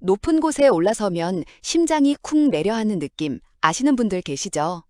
높은 곳에 올라서면 심장이 쿵 내려앉는 느낌 아시는 분들 계시죠?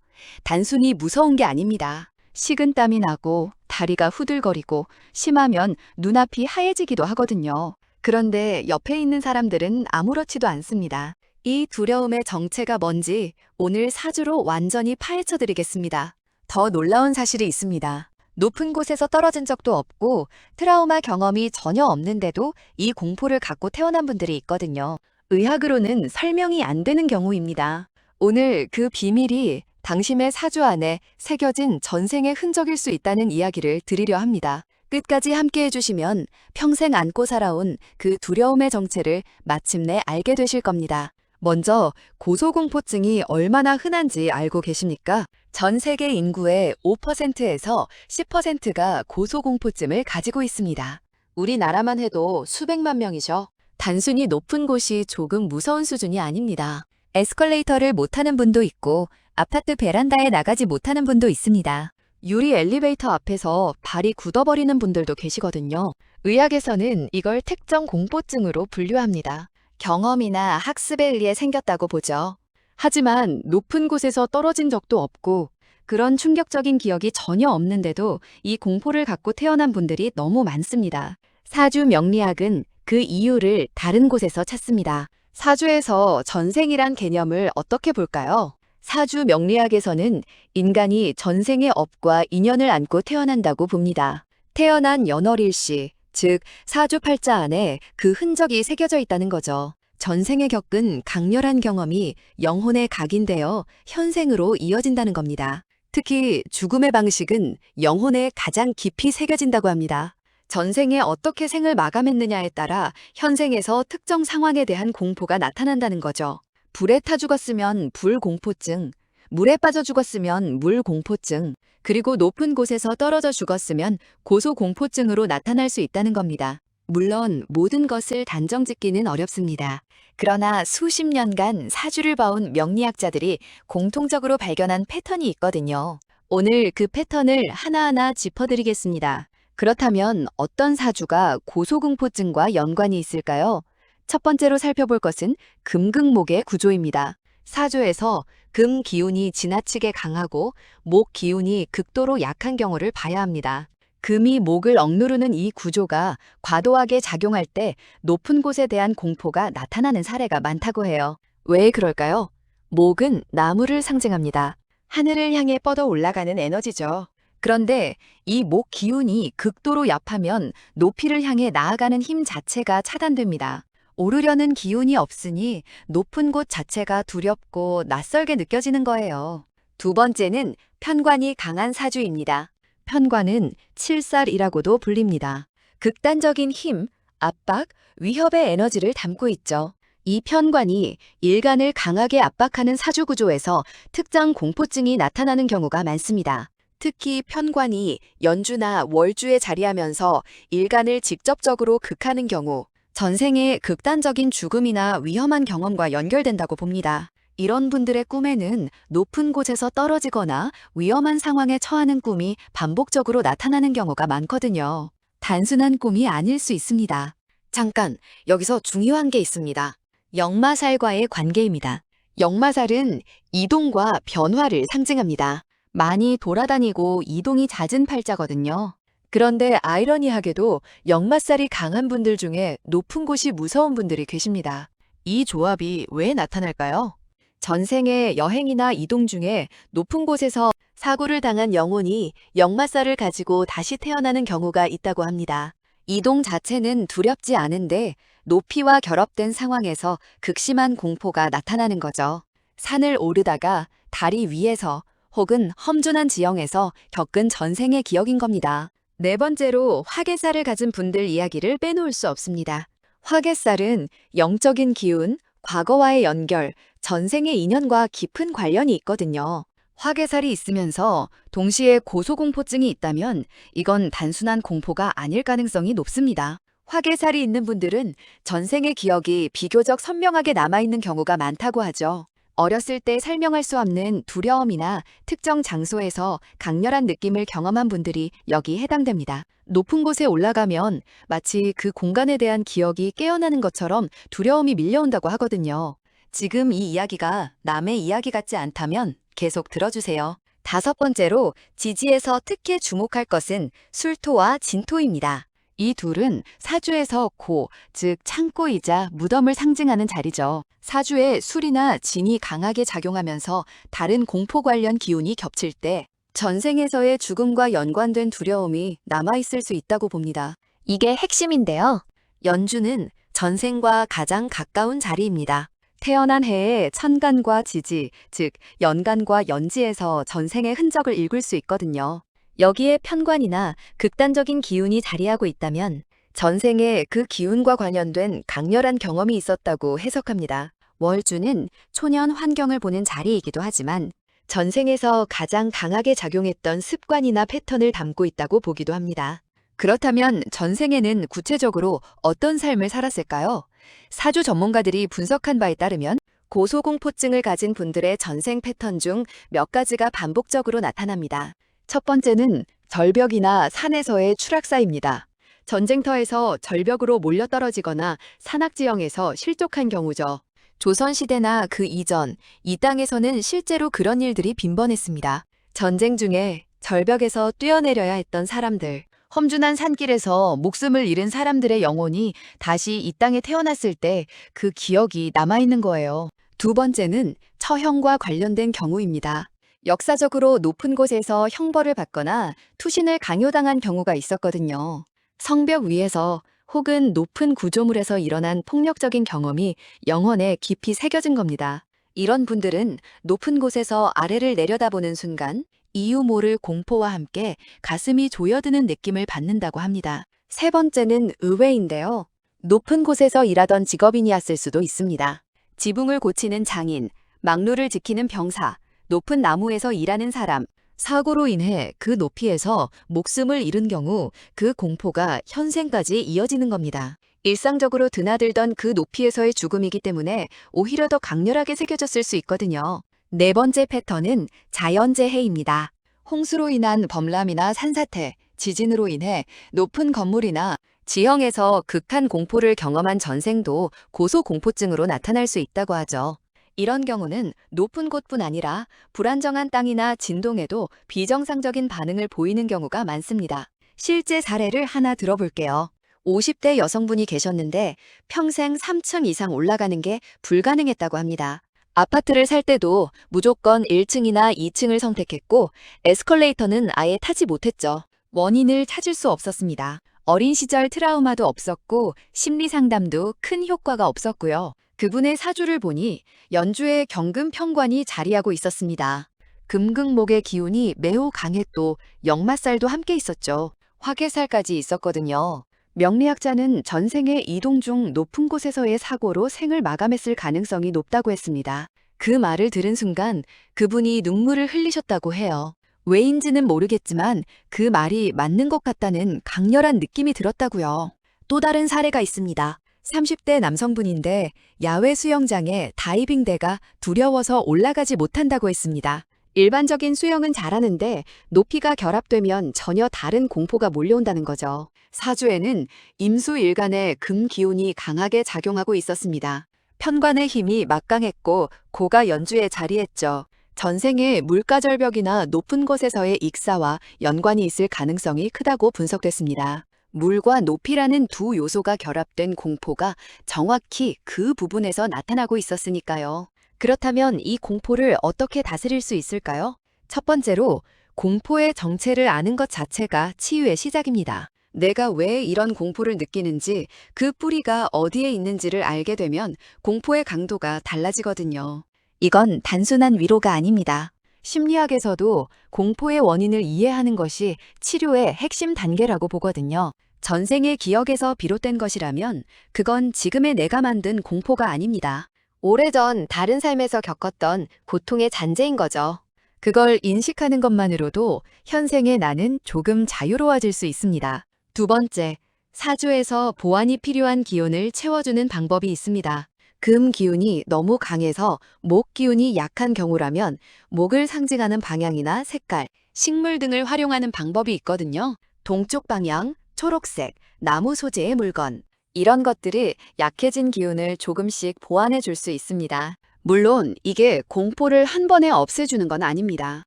단순히 무서운 게 아닙니다. 식은땀이 나고 다리가 후들거리고 심하면 눈앞이 하얘지기도 하거든요. 그런데 옆에 있는 사람들은 아무렇지도 않습니다. 이 두려움의 정체가 뭔지 오늘 사주로 완전히 파헤쳐 드리겠습니다. 더 놀라운 사실이 있습니다. 높은 곳에서 떨어진 적도 없고 트라우마 경험이 전혀 없는데도 이 공포를 갖고 태어난 분들이 있거든요. 의학으로는 설명이 안 되는 경우입니다. 오늘 그 비밀이 당신의 사주 안에 새겨진 전생의 흔적일 수 있다는 이야기를 드리려 합니다. 끝까지 함께 해주시면 평생 안고 살아온 그 두려움의 정체를 마침내 알게 되실 겁니다. 먼저 고소공포증이 얼마나 흔한지 알고 계십니까? 전 세계 인구의 5%에서 10%가 고소공포증을 가지고 있습니다. 우리나라만 해도 수백만 명이죠. 단순히 높은 곳이 조금 무서운 수준이 아닙니다. 에스컬레이터를 못 타는 분도 있고 아파트 베란다에 나가지 못하는 분도 있습니다. 유리 엘리베이터 앞에서 발이 굳어버리는 분들도 계시거든요. 의학에서는 이걸 특정 공포증으로 분류합니다. 경험이나 학습에 의해 생겼다고 보죠. 하지만 높은 곳에서 떨어진 적도 없고 그런 충격적인 기억이 전혀 없는데도 이 공포를 갖고 태어난 분들이 너무 많습니다. 사주 명리학은 그 이유를 다른 곳에서 찾습니다. 사주에서 전생이란 개념을 어떻게 볼까요? 사주 명리학에서는 인간이 전생의 업과 인연을 안고 태어난다고 봅니다. 태어난 연월일시, 즉 사주 팔자 안에 그 흔적이 새겨져 있다는 거죠. 전생에 겪은 강렬한 경험이 영혼에 각인되어 현생으로 이어진다는 겁니다. 특히 죽음의 방식은 영혼에 가장 깊이 새겨진다고 합니다. 전생에 어떻게 생을 마감했느냐에 따라 현생에서 특정 상황에 대한 공포가 나타난다는 거죠. 불에 타 죽었으면 불공포증, 물에 빠져 죽었으면 물공포증, 그리고 높은 곳에서 떨어져 죽었으면 고소공포증으로 나타날 수 있다는 겁니다. 물론 모든 것을 단정짓기는 어렵습니다. 그러나 수십 년간 사주를 봐온 명리학자들이 공통적으로 발견한 패턴이 있거든요. 오늘 그 패턴을 하나하나 짚어드리겠습니다. 그렇다면 어떤 사주가 고소공포증과 연관이 있을까요? 첫 번째로 살펴볼 것은 금극목의 구조입니다. 사주에서 금 기운이 지나치게 강하고 목 기운이 극도로 약한 경우를 봐야 합니다. 금이 목을 억누르는 이 구조가 과도하게 작용할 때 높은 곳에 대한 공포가 나타나는 사례가 많다고 해요. 왜 그럴까요? 목은 나무를 상징합니다. 하늘을 향해 뻗어 올라가는 에너지죠. 그런데 이 목 기운이 극도로 약하면 높이를 향해 나아가는 힘 자체가 차단됩니다. 오르려는 기운이 없으니 높은 곳 자체가 두렵고 낯설게 느껴지는 거예요. 두 번째는 편관이 강한 사주입니다. 편관은 칠살이라고도 불립니다. 극단적인 힘, 압박, 위협의 에너지를 담고 있죠. 이 편관이 일간을 강하게 압박하는 사주 구조에서 특정 공포증이 나타나는 경우가 많습니다. 특히 편관이 연주나 월주에 자리하면서 일간을 직접적으로 극하는 경우 전생의 극단적인 죽음이나 위험한 경험과 연결된다고 봅니다. 이런 분들의 꿈에는 높은 곳에서 떨어지거나 위험한 상황에 처하는 꿈이 반복적으로 나타나는 경우가 많거든요. 단순한 꿈이 아닐 수 있습니다. 잠깐, 여기서 중요한 게 있습니다. 역마살과의 관계입니다. 역마살은 이동과 변화를 상징합니다. 많이 돌아다니고 이동이 잦은 팔자거든요. 그런데 아이러니하게도 역마살이 강한 분들 중에 높은 곳이 무서운 분들이 계십니다. 이 조합이 왜 나타날까요? 전생의 여행이나 이동 중에 높은 곳에서 사고를 당한 영혼이 역마살을 가지고 다시 태어나는 경우가 있다고 합니다. 이동 자체는 두렵지 않은데 높이와 결합된 상황에서 극심한 공포가 나타나는 거죠. 산을 오르다가 다리 위에서 혹은 험준한 지형에서 겪은 전생의 기억인 겁니다. 네 번째로 화개살을 가진 분들 이야기를 빼놓을 수 없습니다. 화개살은 영적인 기운, 과거와의 연결, 전생의 인연과 깊은 관련이 있거든요. 화개살이 있으면서 동시에 고소공포증이 있다면 이건 단순한 공포가 아닐 가능성이 높습니다. 화개살이 있는 분들은 전생의 기억이 비교적 선명하게 남아있는 경우가 많다고 하죠. 어렸을 때 설명할 수 없는 두려움이나 특정 장소에서 강렬한 느낌을 경험한 분들이 여기 해당됩니다. 높은 곳에 올라가면 마치 그 공간에 대한 기억이 깨어나는 것처럼 두려움이 밀려온다고 하거든요. 지금 이 이야기가 남의 이야기 같지 않다면 계속 들어주세요. 다섯 번째로 지지에서 특히 주목할 것은 술토와 진토입니다. 이 둘은 사주에서 고, 즉 창고이자 무덤을 상징하는 자리죠. 사주에 술이나 진이 강하게 작용하면서 다른 공포 관련 기운이 겹칠 때 전생에서의 죽음과 연관된 두려움이 남아있을 수 있다고 봅니다. 이게 핵심인데요. 연주는 전생과 가장 가까운 자리입니다. 태어난 해에 천간과 지지, 즉 연간과 연지에서 전생의 흔적을 읽을 수 있거든요. 여기에 편관이나 극단적인 기운이 자리하고 있다면 전생에 그 기운과 관련된 강렬한 경험이 있었다고 해석합니다. 월주는 초년 환경을 보는 자리이기도 하지만 전생에서 가장 강하게 작용했던 습관이나 패턴을 담고 있다고 보기도 합니다. 그렇다면 전생에는 구체적으로 어떤 삶을 살았을까요? 사주 전문가들이 분석한 바에 따르면 고소공포증을 가진 분들의 전생 패턴 중 몇 가지가 반복적으로 나타납니다. 첫 번째는 절벽이나 산에서의 추락사입니다. 전쟁터에서 절벽으로 몰려떨어지거나 산악지형에서 실족한 경우죠. 조선시대나 그 이전, 이 땅에서는 실제로 그런 일들이 빈번했습니다. 전쟁 중에 절벽에서 뛰어내려야 했던 사람들, 험준한 산길에서 목숨을 잃은 사람들의 영혼이 다시 이 땅에 태어났을 때 그 기억이 남아있는 거예요. 두 번째는 처형과 관련된 경우입니다. 역사적으로 높은 곳에서 형벌을 받거나 투신을 강요당한 경우가 있었거든요. 성벽 위에서 혹은 높은 구조물에서 일어난 폭력적인 경험이 영혼에 깊이 새겨진 겁니다. 이런 분들은 높은 곳에서 아래를 내려다보는 순간 이유 모를 공포와 함께 가슴이 조여드는 느낌을 받는다고 합니다. 세 번째는 의외인데요. 높은 곳에서 일하던 직업인이었을 수도 있습니다. 지붕을 고치는 장인, 막루를 지키는 병사, 높은 나무에서 일하는 사람, 사고로 인해 그 높이에서 목숨을 잃은 경우 그 공포가 현생까지 이어지는 겁니다. 일상적으로 드나들던 그 높이에서의 죽음이기 때문에 오히려 더 강렬하게 새겨졌을 수 있거든요. 네 번째 패턴은 자연재해입니다. 홍수로 인한 범람이나 산사태, 지진으로 인해 높은 건물이나 지형에서 극한 공포를 경험한 전생도 고소공포증으로 나타날 수 있다고 하죠. 이런 경우는 높은 곳뿐 아니라 불안정한 땅이나 진동에도 비정상적인 반응을 보이는 경우가 많습니다. 실제 사례를 하나 들어볼게요. 50대 여성분이 계셨는데 평생 3층 이상 올라가는 게 불가능했다고 합니다. 아파트를 살 때도 무조건 1층이나 2층을 선택했고 에스컬레이터는 아예 타지 못했죠. 원인을 찾을 수 없었습니다. 어린 시절 트라우마도 없었고 심리 상담도 큰 효과가 없었고요. 그분의 사주를 보니 연주에 경금 편관이 자리하고 있었습니다. 금극목의 기운이 매우 강했고 역마살도 함께 있었죠. 화개살까지 있었거든요. 명리학자는 전생에 이동 중 높은 곳에서의 사고로 생을 마감했을 가능성이 높다고 했습니다. 그 말을 들은 순간 그분이 눈물을 흘리셨다고 해요. 왜인지는 모르겠지만 그 말이 맞는 것 같다는 강렬한 느낌이 들었다고요. 또 다른 사례가 있습니다. 30대 남성분인데 야외 수영장에 다이빙대가 두려워서 올라가지 못한다고 했습니다. 일반적인 수영은 잘하는데 높이가 결합되면 전혀 다른 공포가 몰려온다는 거죠. 사주에는 임수일간의 금 기운이 강하게 작용하고 있었습니다. 편관의 힘이 막강했고 고가 연주에 자리했죠. 전생에 물가절벽이나 높은 곳에서의 익사와 연관이 있을 가능성이 크다고 분석됐습니다. 물과 높이라는 두 요소가 결합된 공포가 정확히 그 부분에서 나타나고 있었으니까요. 그렇다면 이 공포를 어떻게 다스릴 수 있을까요? 첫 번째로 공포의 정체를 아는 것 자체가 치유의 시작입니다. 내가 왜 이런 공포를 느끼는지, 그 뿌리가 어디에 있는지를 알게 되면 공포의 강도가 달라지거든요. 이건 단순한 위로가 아닙니다. 심리학에서도 공포의 원인을 이해하는 것이 치료의 핵심 단계라고 보거든요. 전생의 기억에서 비롯된 것이라면 그건 지금의 내가 만든 공포가 아닙니다. 오래전 다른 삶에서 겪었던 고통의 잔재인 거죠. 그걸 인식하는 것만으로도 현생의 나는 조금 자유로워질 수 있습니다. 두 번째, 사주에서 보완이 필요한 기운을 채워주는 방법이 있습니다. 금 기운이 너무 강해서 목 기운이 약한 경우라면 목을 상징하는 방향이나 색깔, 식물 등을 활용하는 방법이 있거든요. 동쪽 방향, 초록색, 나무 소재의 물건. 이런 것들이 약해진 기운을 조금씩 보완해 줄 수 있습니다. 물론 이게 공포를 한 번에 없애주는 건 아닙니다.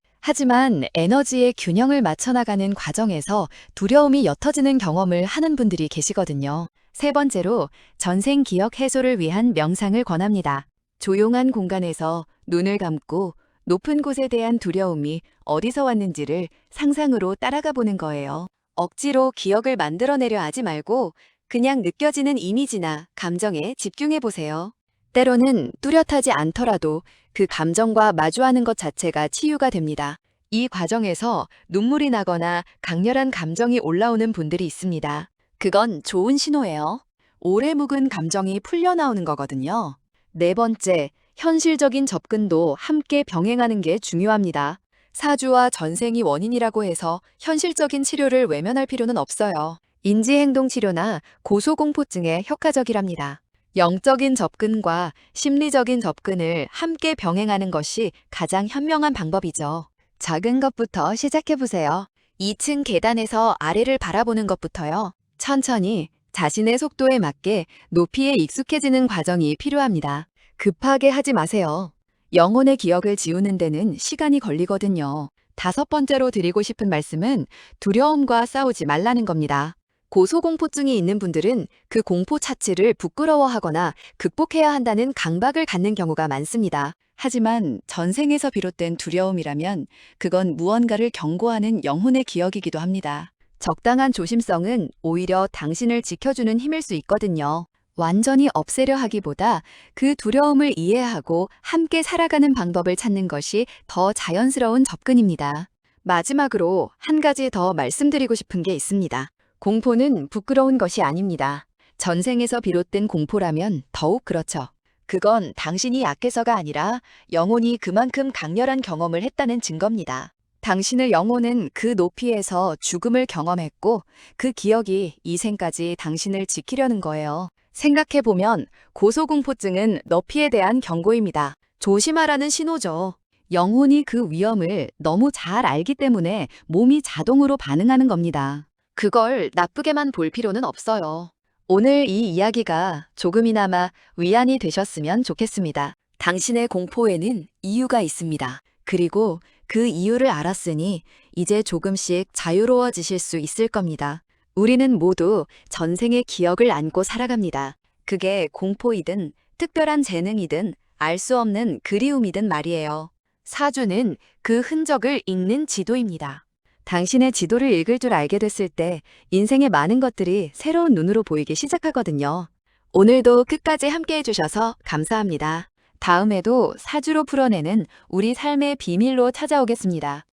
하지만 에너지의 균형을 맞춰나가는 과정에서 두려움이 옅어지는 경험을 하는 분들이 계시거든요. 세 번째로 전생 기억 해소를 위한 명상을 권합니다. 조용한 공간에서 눈을 감고 높은 곳에 대한 두려움이 어디서 왔는지를 상상으로 따라가 보는 거예요. 억지로 기억을 만들어내려 하지 말고 그냥 느껴지는 이미지나 감정에 집중해 보세요. 때로는 뚜렷하지 않더라도 그 감정과 마주하는 것 자체가 치유가 됩니다. 이 과정에서 눈물이 나거나 강렬한 감정이 올라오는 분들이 있습니다. 그건 좋은 신호예요. 오래 묵은 감정이 풀려나오는 거거든요. 네 번째, 현실적인 접근도 함께 병행하는 게 중요합니다. 사주와 전생이 원인이라고 해서 현실적인 치료를 외면할 필요는 없어요. 인지행동 치료나 고소공포증에 효과적이랍니다. 영적인 접근과 심리적인 접근을 함께 병행하는 것이 가장 현명한 방법이죠. 작은 것부터 시작해보세요. 2층 계단에서 아래를 바라보는 것부터요. 천천히 자신의 속도에 맞게 높이에 익숙해지는 과정이 필요합니다. 급하게 하지 마세요. 영혼의 기억을 지우는 데는 시간이 걸리거든요. 다섯 번째로 드리고 싶은 말씀은 두려움과 싸우지 말라는 겁니다. 고소공포증이 있는 분들은 그 공포 자체를 부끄러워하거나 극복해야 한다는 강박을 갖는 경우가 많습니다. 하지만 전생에서 비롯된 두려움이라면 그건 무언가를 경고하는 영혼의 기억이기도 합니다. 적당한 조심성은 오히려 당신을 지켜주는 힘일 수 있거든요. 완전히 없애려 하기보다 그 두려움을 이해하고 함께 살아가는 방법을 찾는 것이 더 자연스러운 접근입니다. 마지막으로 한 가지 더 말씀드리고 싶은 게 있습니다. 공포는 부끄러운 것이 아닙니다. 전생에서 비롯된 공포라면 더욱 그렇죠. 그건 당신이 약해서가 아니라 영혼이 그만큼 강렬한 경험을 했다는 증거입니다. 당신의 영혼은 그 높이에서 죽음을 경험했고 그 기억이 이 생까지 당신을 지키려는 거예요. 생각해보면 고소공포증은 너피에 대한 경고입니다. 조심하라는 신호죠. 영혼이 그 위험을 너무 잘 알기 때문에 몸이 자동으로 반응하는 겁니다. 그걸 나쁘게만 볼 필요는 없어요. 오늘 이 이야기가 조금이나마 위안이 되셨으면 좋겠습니다. 당신의 공포에는 이유가 있습니다. 그리고 그 이유를 알았으니 이제 조금씩 자유로워지실 수 있을 겁니다. 우리는 모두 전생의 기억을 안고 살아갑니다. 그게 공포이든 특별한 재능이든 알 수 없는 그리움이든 말이에요. 사주는 그 흔적을 읽는 지도입니다. 당신의 지도를 읽을 줄 알게 됐을 때 인생의 많은 것들이 새로운 눈으로 보이기 시작하거든요. 오늘도 끝까지 함께 해주셔서 감사합니다. 다음에도 사주로 풀어내는 우리 삶의 비밀로 찾아오겠습니다.